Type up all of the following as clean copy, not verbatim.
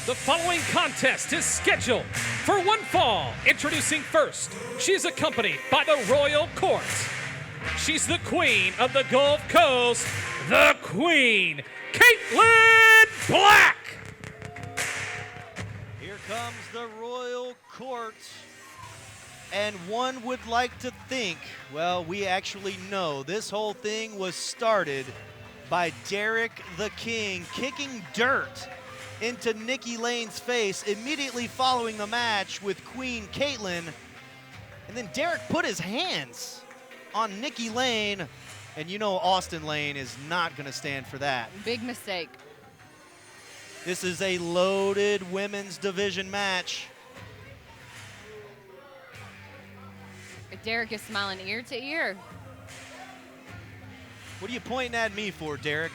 The following contest is scheduled for one fall. Introducing first, she's accompanied by the Royal Court. She's the queen of the Gulf Coast, the Queen, Katelynn Black. Here comes the Royal Court. And one would like to think, well, we actually know this whole thing was started by Derrick the King kicking dirt into Nikki Lane's face immediately following the match with Queen Katelynn. And then Derrick put his hands on Nikki Lane, and you know Austin Lane is not going to stand for that. Big mistake. This is a loaded women's division match. Derrick is smiling ear to ear. What are you pointing at me for, Derrick?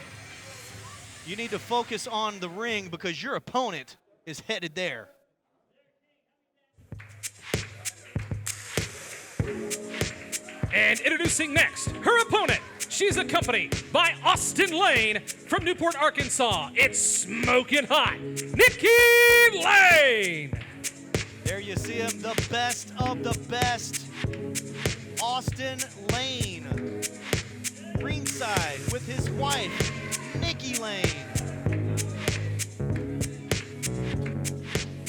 You need to focus on the ring because your opponent is headed there. And introducing next, her opponent. She's accompanied by Austin Lane from Newport, Arkansas. It's smoking hot, Nikki Lane. There you see him, the best of the best, Austin Lane. Ringside with his wife, Nikki Lane.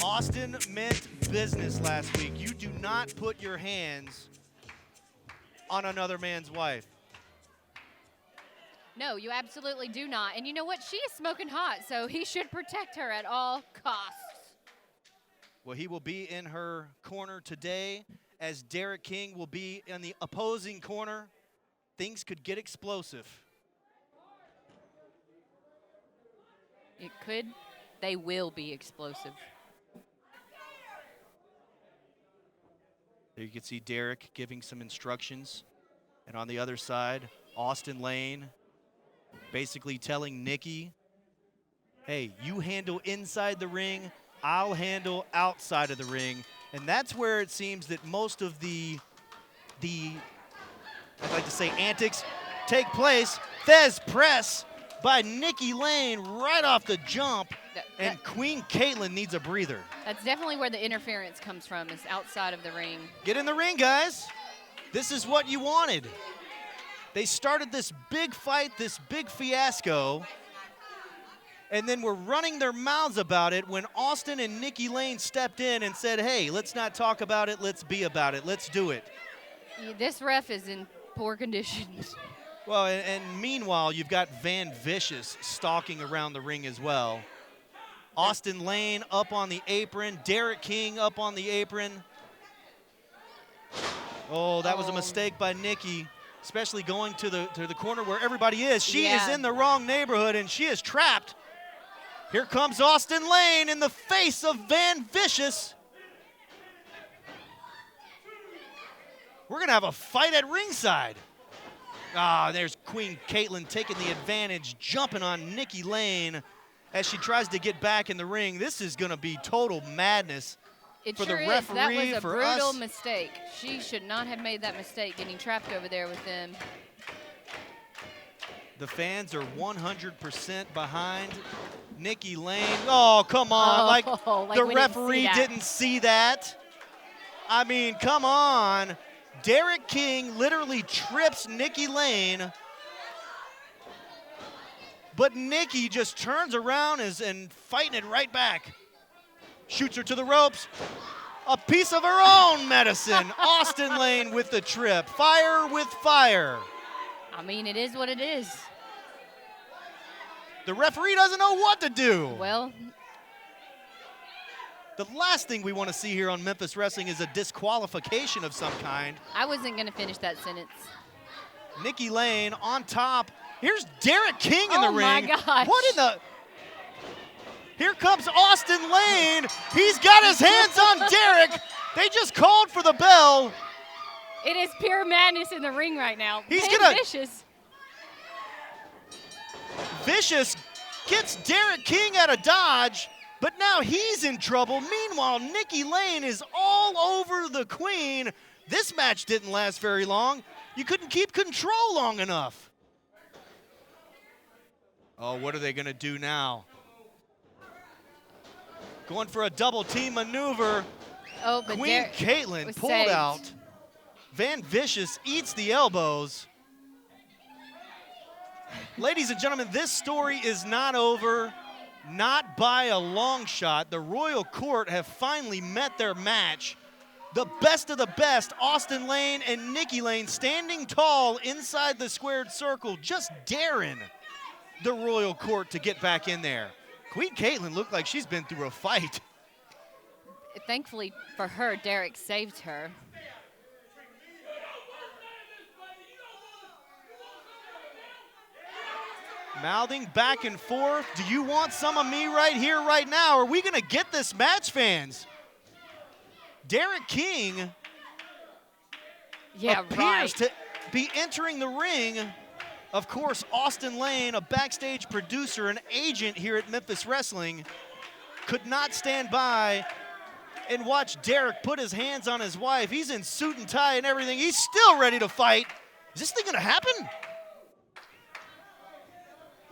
Austin meant business last week. You do not put your hands on another man's wife. No, you absolutely do not. And you know what? She is smoking hot, so he should protect her at all costs. Well, he will be in her corner today, as Derrick King will be in the opposing corner. Things could get explosive. It could. They will be explosive. There you can see Derrick giving some instructions. And on the other side, Austin Lane basically telling Nikki, hey, you handle inside the ring, I'll handle outside of the ring. And that's where it seems that most of the I'd like to say antics take place. Thez press by Nikki Lane right off the jump. And Queen Katelynn needs a breather. That's definitely where the interference comes from, is outside of the ring. Get in the ring, guys. This is what you wanted. They started this big fight, this big fiasco, and then were running their mouths about it when Austin and Nikki Lane stepped in and said, hey, let's not talk about it, let's be about it, let's do it. This ref is in poor condition. Well, and meanwhile, you've got Van Vicious stalking around the ring as well. Austin Lane up on the apron, Derrick King up on the apron. Oh, that was a mistake by Nikki, especially going to the corner where everybody is. She is in the wrong neighborhood, and she is trapped. Here comes Austin Lane in the face of Van Vicious. We're going to have a fight at ringside. Ah, there's Queen Katelynn taking the advantage, jumping on Nikki Lane as she tries to get back in the ring. This is going to be total madness for the referee, That was a for brutal us. mistake. She should not have made that mistake, getting trapped over there with them. The fans are 100% behind Nikki Lane. Oh, come on. Like the referee didn't see that. I mean, come on. Derrick King literally trips Nikki Lane, but Nikki just turns around and fighting it right back. Shoots her to the ropes. A piece of her own medicine. Austin Lane with the trip. Fire with fire. I mean, it is what it is. The referee doesn't know what to do. Well, the last thing we want to see here on Memphis Wrestling is a disqualification of some kind. I wasn't going to finish that sentence. Nikki Lane on top. Here's Derrick King in the ring. Oh, my gosh. What in the... Here comes Austin Lane. He's got his hands on Derrick. They just called for the bell. It is pure madness in the ring right now. He's Van gonna... Vicious. Vicious gets Derrick King at a dodge, but now he's in trouble. Meanwhile, Nikki Lane is all over the Queen. This match didn't last very long. You couldn't keep control long enough. Oh, what are they going to do now? Going for a double team maneuver. Oh, but Queen Derrick Katelynn was pulled saved. out. Van Vicious eats the elbows. Ladies and gentlemen, this story is not over, not by a long shot. The Royal Court have finally met their match. The best of the best, Austin Lane and Nikki Lane standing tall inside the squared circle, just daring the Royal Court to get back in there. Queen Katelynn looked like she's been through a fight. Thankfully for her, Derrick saved her. Mouthing back and forth. Do you want some of me right here, right now? Are we going to get this match, fans? Derrick King appears to be entering the ring. Of course, Austin Lane, a backstage producer, an agent here at Memphis Wrestling, could not stand by and watch Derrick put his hands on his wife. He's in suit and tie and everything. He's still ready to fight. Is this thing going to happen?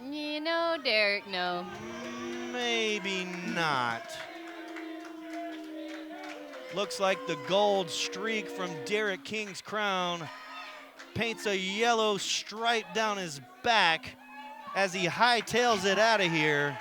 You know, Derrick, no. Maybe not. Looks like the gold streak from Derrick King's crown paints a yellow stripe down his back as he hightails it out of here.